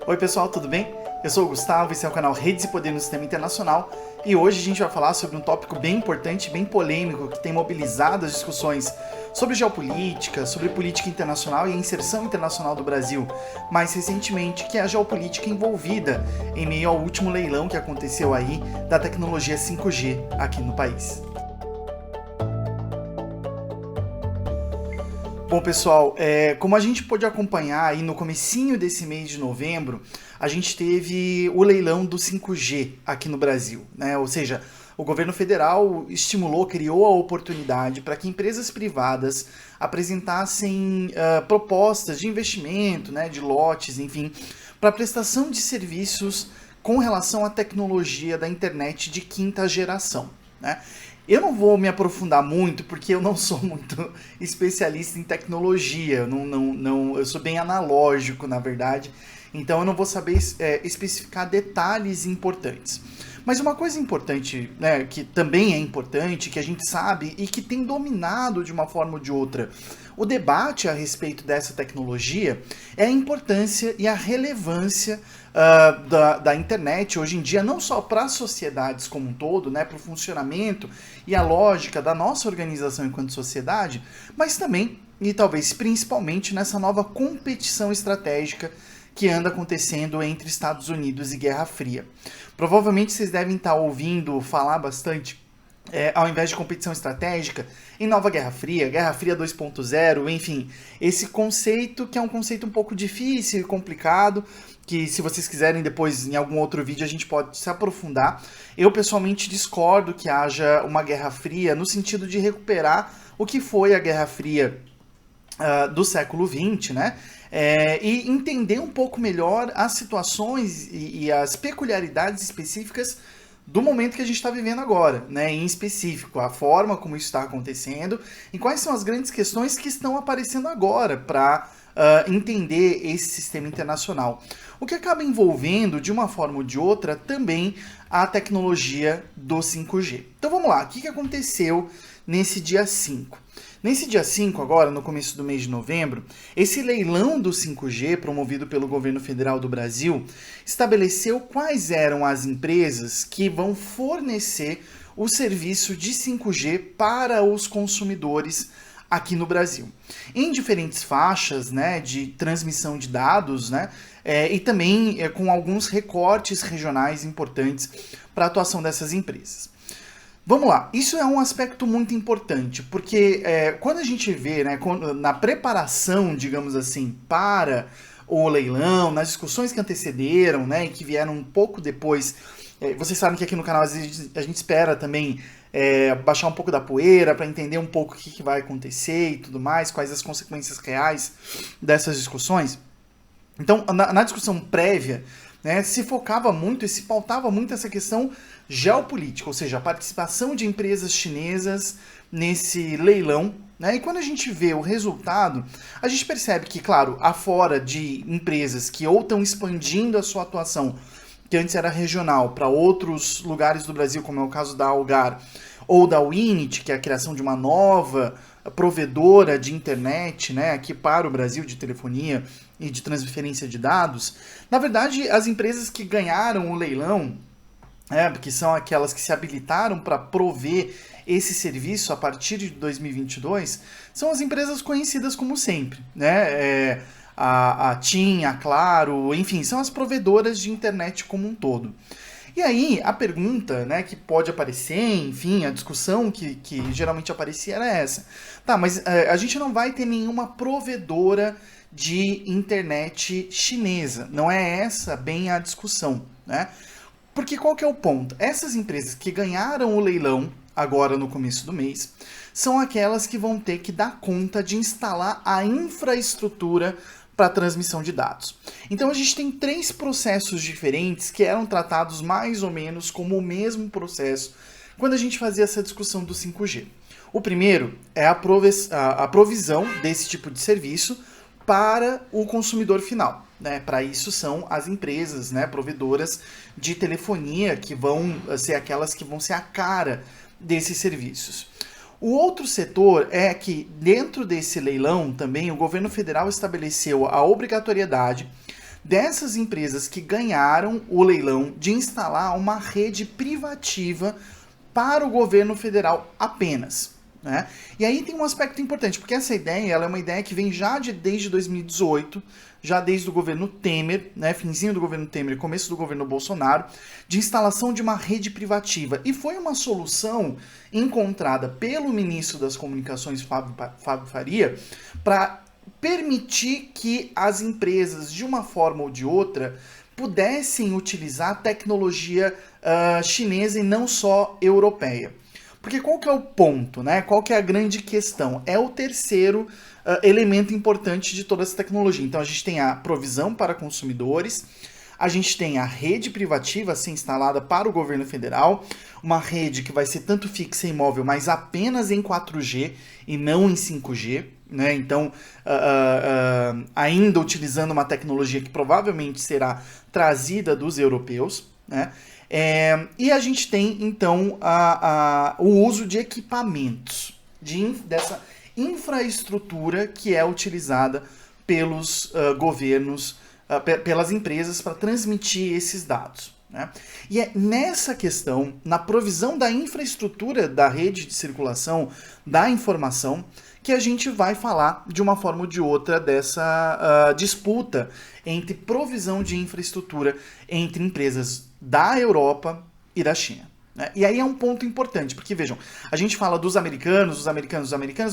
Oi pessoal, tudo bem? Eu sou o Gustavo, esse é o canal Redes e Poder no Sistema Internacional e hoje a gente vai falar sobre um tópico bem importante, bem polêmico, que tem mobilizado as discussões sobre geopolítica, sobre política internacional e a inserção internacional do Brasil, mais recentemente, que é a geopolítica envolvida em meio ao último leilão que aconteceu aí da tecnologia 5G aqui no país. Bom pessoal, como a gente pôde acompanhar aí no comecinho desse mês de novembro, a gente teve o leilão do 5G aqui no Brasil, né? Ou seja, o governo federal estimulou, criou a oportunidade para que empresas privadas apresentassem propostas de investimento, né, de lotes, enfim, para prestação de serviços com relação à tecnologia da internet de quinta geração, né? Eu não vou me aprofundar muito, porque eu não sou muito especialista em tecnologia, eu sou bem analógico, na verdade, então eu não vou saber especificar detalhes importantes. Mas uma coisa importante, né, que também é importante, que a gente sabe e que tem dominado de uma forma ou de outra o debate a respeito dessa tecnologia, é a importância e a relevância da internet hoje em dia, não só para as sociedades como um todo, né, para o funcionamento e a lógica da nossa organização enquanto sociedade, mas também, e talvez principalmente, nessa nova competição estratégica que anda acontecendo entre Estados Unidos e Guerra Fria. Provavelmente vocês devem estar ouvindo falar bastante, ao invés de competição estratégica, em Nova Guerra Fria 2.0, enfim, esse conceito que é um conceito um pouco difícil e complicado, que se vocês quiserem depois em algum outro vídeo a gente pode se aprofundar. Eu pessoalmente discordo que haja uma Guerra Fria no sentido de recuperar o que foi a Guerra Fria do século XX, né? E entender um pouco melhor as situações e as peculiaridades específicas do momento que a gente está vivendo agora, né? Em específico, a forma como isso está acontecendo e quais são as grandes questões que estão aparecendo agora para entender esse sistema internacional. O que acaba envolvendo, de uma forma ou de outra, também a tecnologia do 5G. Então vamos lá, o que aconteceu nesse dia 5? Nesse dia 5, agora, no começo do mês de novembro, esse leilão do 5G, promovido pelo governo federal do Brasil, estabeleceu quais eram as empresas que vão fornecer o serviço de 5G para os consumidores aqui no Brasil, em diferentes faixas, né, de transmissão de dados, né, e também com alguns recortes regionais importantes para a atuação dessas empresas. Vamos lá, isso é um aspecto muito importante, porque quando a gente vê, né, na preparação, digamos assim, para o leilão, nas discussões que antecederam, né, e que vieram um pouco depois, vocês sabem que aqui no canal às vezes a gente espera também baixar um pouco da poeira para entender um pouco o que vai acontecer e tudo mais, quais as consequências reais dessas discussões. Então, na discussão prévia, né, se focava muito e se pautava muito essa questão geopolítica, ou seja, a participação de empresas chinesas nesse leilão, né? E quando a gente vê o resultado, a gente percebe que, claro, afora de empresas que ou estão expandindo a sua atuação, que antes era regional, para outros lugares do Brasil, como é o caso da Algar, ou da Winit, que é a criação de uma nova provedora de internet, né, aqui para o Brasil, de telefonia e de transferência de dados. Na verdade, as empresas que ganharam o leilão, que são aquelas que se habilitaram para prover esse serviço a partir de 2022, são as empresas conhecidas como sempre, né? A TIM, a Claro, enfim, são as provedoras de internet como um todo. E aí, a pergunta, né, que pode aparecer, enfim, a discussão que geralmente aparecia era essa. Tá, mas a gente não vai ter nenhuma provedora de internet chinesa. Não é essa bem a discussão, né? Porque qual que é o ponto? Essas empresas que ganharam o leilão agora no começo do mês são aquelas que vão ter que dar conta de instalar a infraestrutura para transmissão de dados. Então a gente tem 3 processos diferentes que eram tratados mais ou menos como o mesmo processo quando a gente fazia essa discussão do 5G. O primeiro é a provisão desse tipo de serviço para o consumidor final, né? Para isso são as empresas, né, provedoras de telefonia que vão ser aquelas que vão ser a cara desses serviços. O outro setor é que, dentro desse leilão também, o governo federal estabeleceu a obrigatoriedade dessas empresas que ganharam o leilão de instalar uma rede privativa para o governo federal apenas. Né? E aí tem um aspecto importante, porque essa ideia ela é uma ideia que vem já desde 2018, já desde o governo Temer, né, finzinho do governo Temer, começo do governo Bolsonaro, de instalação de uma rede privativa. E foi uma solução encontrada pelo ministro das Comunicações, Fábio Faria, para permitir que as empresas, de uma forma ou de outra, pudessem utilizar tecnologia chinesa e não só europeia. Porque qual que é o ponto, né? Qual que é a grande questão? É o terceiro elemento importante de toda essa tecnologia. Então a gente tem a provisão para consumidores, a gente tem a rede privativa a ser instalada para o governo federal, uma rede que vai ser tanto fixa e móvel, mas apenas em 4G e não em 5G. Né? Então, ainda utilizando uma tecnologia que provavelmente será trazida dos europeus, né? E a gente tem, então, o uso de equipamentos, dessa infraestrutura que é utilizada pelos governos, pelas empresas para transmitir esses dados. Né? E é nessa questão, na provisão da infraestrutura da rede de circulação da informação, que a gente vai falar de uma forma ou de outra dessa disputa entre provisão de infraestrutura entre empresas da Europa e da China. Né? E aí é um ponto importante, porque vejam, a gente fala dos americanos,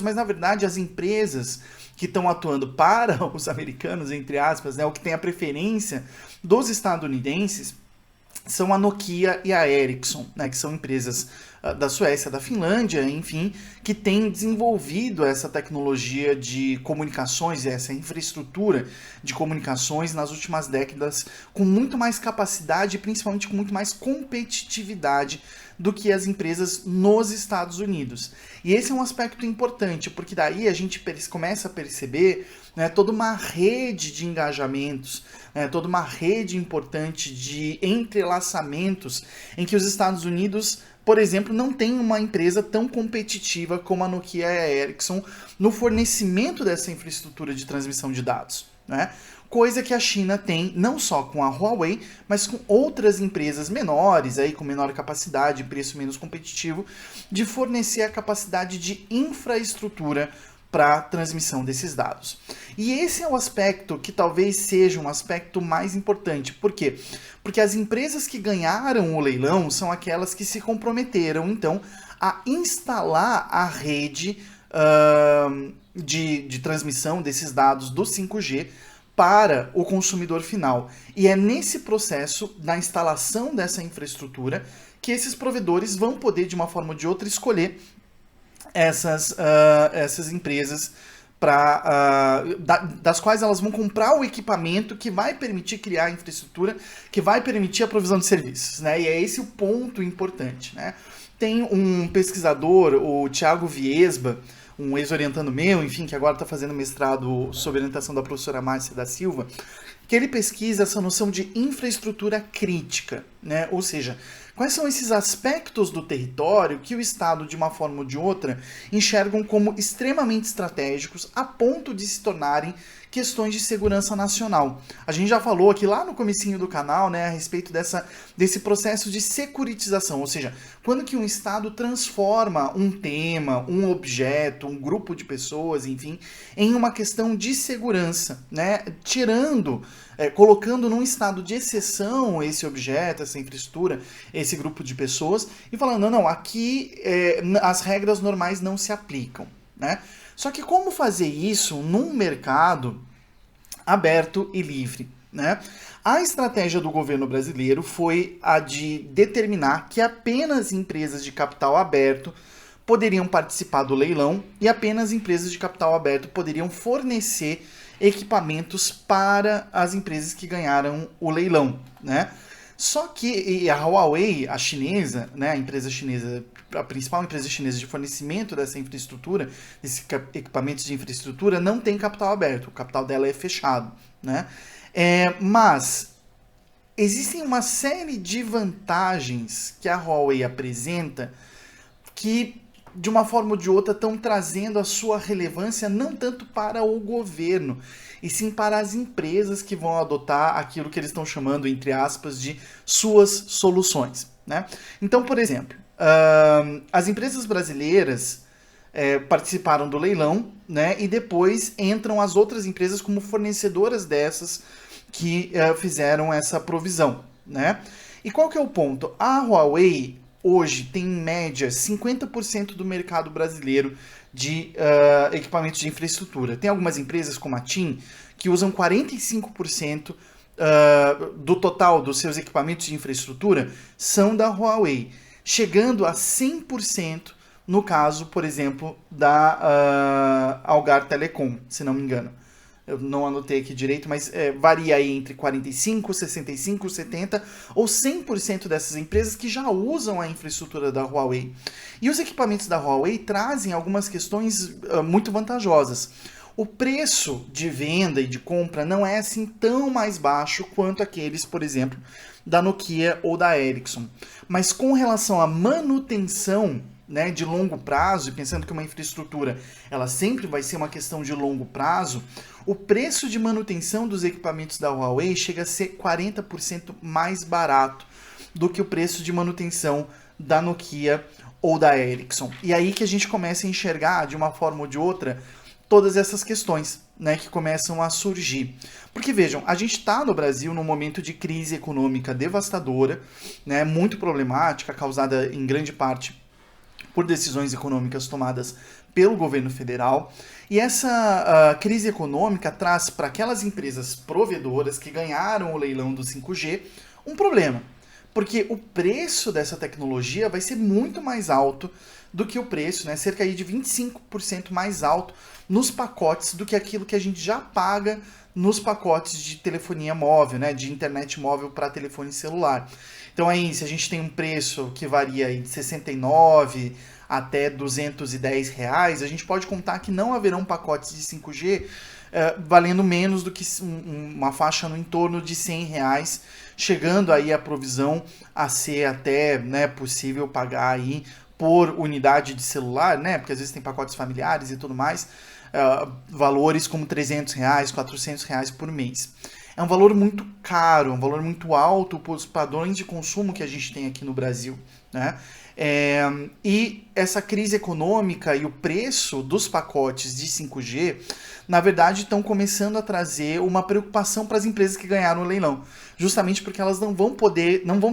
mas na verdade as empresas que estão atuando para os americanos, entre aspas, né, o que tem a preferência dos estadunidenses, são a Nokia e a Ericsson, né, que são empresas da Suécia, da Finlândia, enfim, que têm desenvolvido essa tecnologia de comunicações, essa infraestrutura de comunicações nas últimas décadas com muito mais capacidade e principalmente com muito mais competitividade do que as empresas nos Estados Unidos. E esse é um aspecto importante, porque daí a gente começa a perceber, né, toda uma rede de engajamentos, né, toda uma rede importante de entrelaçamentos em que os Estados Unidos, por exemplo, não tem uma empresa tão competitiva como a Nokia e a Ericsson no fornecimento dessa infraestrutura de transmissão de dados. Né? Coisa que a China tem não só com a Huawei, mas com outras empresas menores, aí, com menor capacidade, preço menos competitivo, de fornecer a capacidade de infraestrutura para a transmissão desses dados. E esse é o aspecto que talvez seja um aspecto mais importante. Por quê? Porque as empresas que ganharam o leilão são aquelas que se comprometeram, então, a instalar a rede de transmissão desses dados do 5G para o consumidor final. E é nesse processo da instalação dessa infraestrutura que esses provedores vão poder, de uma forma ou de outra, escolher essas empresas das quais elas vão comprar o equipamento que vai permitir criar a infraestrutura, que vai permitir a provisão de serviços. Né? E é esse o ponto importante. Né? Tem um pesquisador, o Thiago Viesba, um ex-orientando meu, enfim, que agora está fazendo mestrado sob orientação da professora Márcia da Silva, que ele pesquisa essa noção de infraestrutura crítica, né? Ou seja, quais são esses aspectos do território que o Estado, de uma forma ou de outra, enxergam como extremamente estratégicos a ponto de se tornarem questões de segurança nacional. A gente já falou aqui lá no comecinho do canal, né, a respeito desse processo de securitização, ou seja, quando que um Estado transforma um tema, um objeto, um grupo de pessoas, enfim, em uma questão de segurança, né, colocando num estado de exceção esse objeto, essa infraestrutura, esse grupo de pessoas, e falando, não, aqui as regras normais não se aplicam, né? Só que como fazer isso num mercado aberto e livre, né? A estratégia do governo brasileiro foi a de determinar que apenas empresas de capital aberto poderiam participar do leilão e apenas empresas de capital aberto poderiam fornecer equipamentos para as empresas que ganharam o leilão, né? Só que a Huawei, a chinesa, né, a empresa chinesa, a principal empresa chinesa de fornecimento dessa infraestrutura, desses equipamentos de infraestrutura, não tem capital aberto, o capital dela é fechado, né? Mas existem uma série de vantagens que a Huawei apresenta que de uma forma ou de outra, estão trazendo a sua relevância não tanto para o governo, e sim para as empresas que vão adotar aquilo que eles estão chamando, entre aspas, de suas soluções, né? Então, por exemplo, as empresas brasileiras participaram do leilão, né? E depois entram as outras empresas como fornecedoras dessas que fizeram essa provisão, né? E qual que é o ponto? A Huawei hoje tem em média 50% do mercado brasileiro de equipamentos de infraestrutura. Tem algumas empresas como a TIM que usam 45% do total dos seus equipamentos de infraestrutura são da Huawei, chegando a 100% no caso, por exemplo, da Algar Telecom, se não me engano. Eu não anotei aqui direito, mas varia aí entre 45%, 65%, 70% ou 100% dessas empresas que já usam a infraestrutura da Huawei. E os equipamentos da Huawei trazem algumas questões muito vantajosas. O preço de venda e de compra não é assim tão mais baixo quanto aqueles, por exemplo, da Nokia ou da Ericsson. Mas com relação à manutenção, né, de longo prazo, e pensando que uma infraestrutura ela sempre vai ser uma questão de longo prazo, o preço de manutenção dos equipamentos da Huawei chega a ser 40% mais barato do que o preço de manutenção da Nokia ou da Ericsson. E aí que a gente começa a enxergar, de uma forma ou de outra, todas essas questões, né, que começam a surgir. Porque vejam, a gente está no Brasil num momento de crise econômica devastadora, né, muito problemática, causada em grande parte por decisões econômicas tomadas pelo governo federal. E essa crise econômica traz para aquelas empresas provedoras que ganharam o leilão do 5G um problema. Porque o preço dessa tecnologia vai ser muito mais alto do que o preço, né, cerca de 25% mais alto nos pacotes do que aquilo que a gente já paga nos pacotes de telefonia móvel, né, de internet móvel para telefone celular. Então aí, se a gente tem um preço que varia de 69 até R$210, a gente pode contar que não haverão pacotes de 5G valendo menos do que uma faixa no entorno de R$100, chegando aí a provisão a ser até, né, possível pagar aí por unidade de celular, né, porque às vezes tem pacotes familiares e tudo mais, valores como R$300, R$400 por mês. É um valor muito caro, um valor muito alto para os padrões de consumo que a gente tem aqui no Brasil, né? E essa crise econômica e o preço dos pacotes de 5G, na verdade, estão começando a trazer uma preocupação para as empresas que ganharam o leilão, justamente porque elas não vão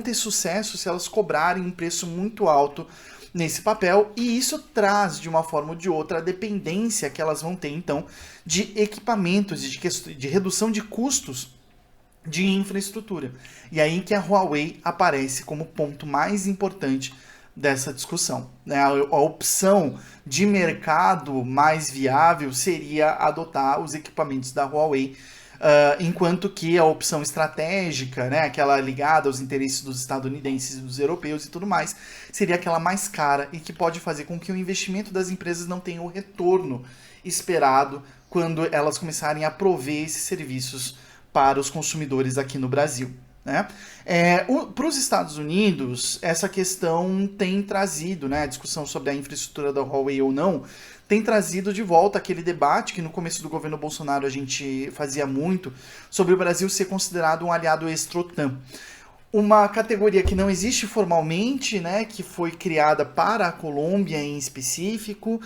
ter sucesso se elas cobrarem um preço muito alto nesse papel, e isso traz, de uma forma ou de outra, a dependência que elas vão ter, então, de equipamentos, de redução de custos de infraestrutura. E aí que a Huawei aparece como ponto mais importante dessa discussão, né? A opção de mercado mais viável seria adotar os equipamentos da Huawei, enquanto que a opção estratégica, né, aquela ligada aos interesses dos estadunidenses, dos europeus e tudo mais, seria aquela mais cara e que pode fazer com que o investimento das empresas não tenha o retorno esperado quando elas começarem a prover esses serviços para os consumidores aqui no Brasil, né? Para os Estados Unidos, essa questão tem trazido, né, a discussão sobre a infraestrutura da Huawei ou não, tem trazido de volta aquele debate que no começo do governo Bolsonaro a gente fazia muito, sobre o Brasil ser considerado um aliado ex-OTAN. Uma categoria que não existe formalmente, né, que foi criada para a Colômbia em específico.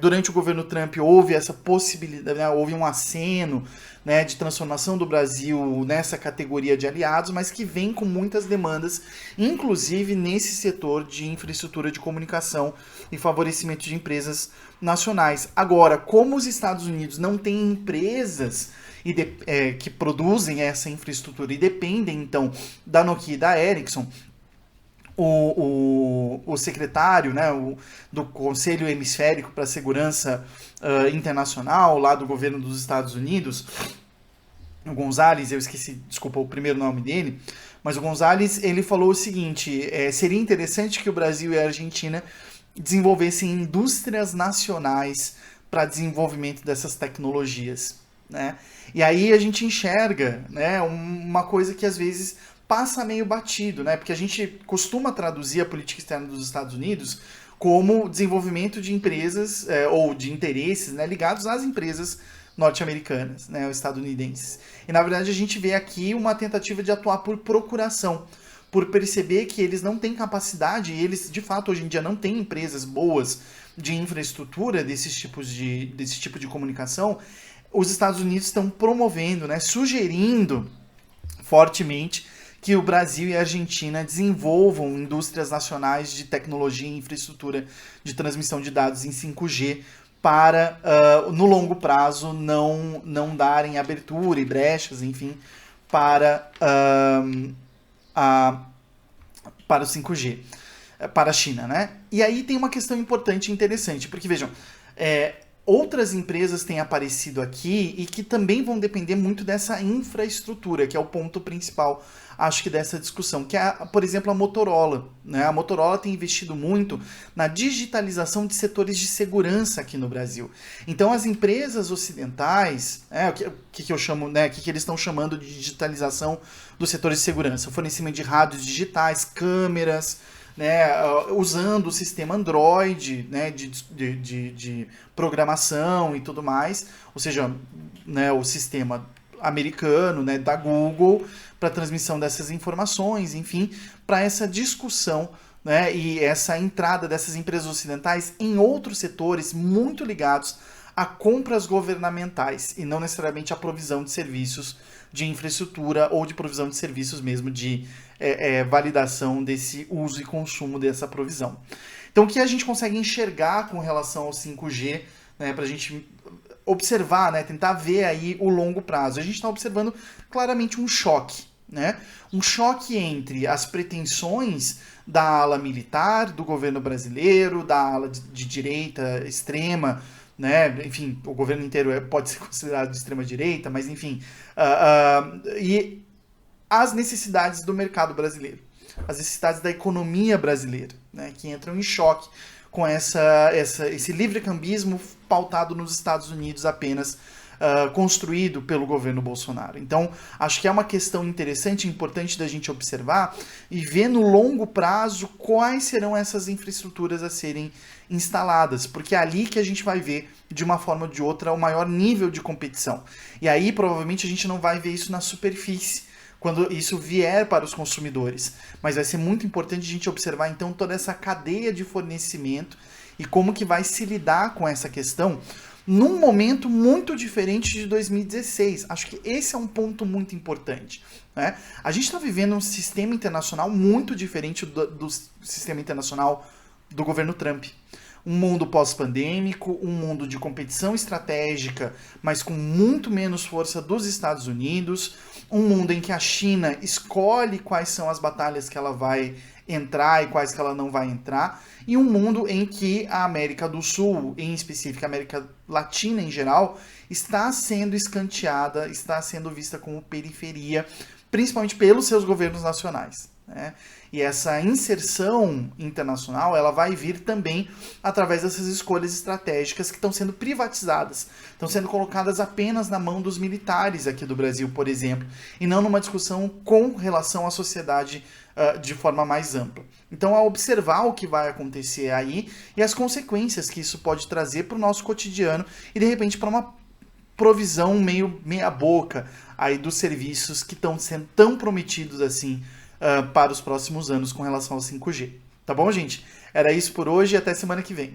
Durante o governo Trump houve essa possibilidade, né, houve um aceno, né, de transformação do Brasil nessa categoria de aliados, mas que vem com muitas demandas, inclusive nesse setor de infraestrutura de comunicação e favorecimento de empresas nacionais. Agora, como os Estados Unidos não têm empresas que produzem essa infraestrutura e dependem, então, da Nokia e da Ericsson, o secretário, né, do Conselho Hemisférico para a Segurança Internacional, lá do governo dos Estados Unidos, o Gonzalez, eu esqueci, desculpa, o primeiro nome dele, mas o Gonzalez, ele falou o seguinte: seria interessante que o Brasil e a Argentina desenvolvessem indústrias nacionais para desenvolvimento dessas tecnologias, né? E aí a gente enxerga, né, uma coisa que às vezes passa meio batido, né? Porque a gente costuma traduzir a política externa dos Estados Unidos como desenvolvimento de empresas ou de interesses, né, ligados às empresas norte-americanas, né, ou estadunidenses. E na verdade a gente vê aqui uma tentativa de atuar por procuração, por perceber que eles não têm capacidade, e eles de fato hoje em dia não têm empresas boas de infraestrutura desse tipo de comunicação. Os Estados Unidos estão promovendo, né, sugerindo fortemente que o Brasil e a Argentina desenvolvam indústrias nacionais de tecnologia e infraestrutura de transmissão de dados em 5G para, no longo prazo, não darem abertura e brechas, enfim, para o 5G, para a China, né? E aí tem uma questão importante e interessante, porque vejam, outras empresas têm aparecido aqui e que também vão depender muito dessa infraestrutura, que é o ponto principal, acho que dessa discussão, que é, por exemplo, a Motorola, né? A Motorola tem investido muito na digitalização de setores de segurança aqui no Brasil. Então, as empresas ocidentais, o que eu chamo, né? O que eles estão chamando de digitalização dos setores de segurança? O fornecimento de rádios digitais, câmeras, né, usando o sistema Android, né, de programação e tudo mais, ou seja, né, o sistema americano, né, da Google, para transmissão dessas informações, enfim, para essa discussão, né, e essa entrada dessas empresas ocidentais em outros setores muito ligados a compras governamentais e não necessariamente a provisão de serviços de infraestrutura ou de provisão de serviços mesmo de validação desse uso e consumo dessa provisão. Então, o que a gente consegue enxergar com relação ao 5G, né, para a gente observar, né, tentar ver aí o longo prazo? A gente está observando claramente um choque, né? Um choque entre as pretensões da ala militar, do governo brasileiro, da ala de direita extrema, né? Enfim, o governo inteiro pode ser considerado de extrema direita, mas enfim, e as necessidades do mercado brasileiro, as necessidades da economia brasileira, né? Que entram em choque com esse livre-cambismo pautado nos Estados Unidos apenas, construído pelo governo Bolsonaro. Então, acho que é uma questão interessante e importante da gente observar e ver no longo prazo quais serão essas infraestruturas a serem instaladas, porque é ali que a gente vai ver, de uma forma ou de outra, o maior nível de competição. E aí, provavelmente, a gente não vai ver isso na superfície, quando isso vier para os consumidores. Mas vai ser muito importante a gente observar, então, toda essa cadeia de fornecimento e como que vai se lidar com essa questão num momento muito diferente de 2016. Acho que esse é um ponto muito importante, né? A gente está vivendo um sistema internacional muito diferente do sistema internacional do governo Trump. Um mundo pós-pandêmico, um mundo de competição estratégica, mas com muito menos força dos Estados Unidos, um mundo em que a China escolhe quais são as batalhas que ela vai entrar e quais que ela não vai entrar, e um mundo em que a América do Sul, em específico a América Latina em geral, está sendo escanteada, está sendo vista como periferia, principalmente pelos seus governos nacionais, né? E essa inserção internacional, ela vai vir também através dessas escolhas estratégicas que estão sendo privatizadas, estão sendo colocadas apenas na mão dos militares aqui do Brasil, por exemplo, e não numa discussão com relação à sociedade de forma mais ampla. Então, ao observar o que vai acontecer aí e as consequências que isso pode trazer para o nosso cotidiano e, de repente, para uma provisão meio meia boca aí dos serviços que estão sendo tão prometidos assim para os próximos anos com relação ao 5G. Tá bom, gente? Era isso por hoje e até semana que vem.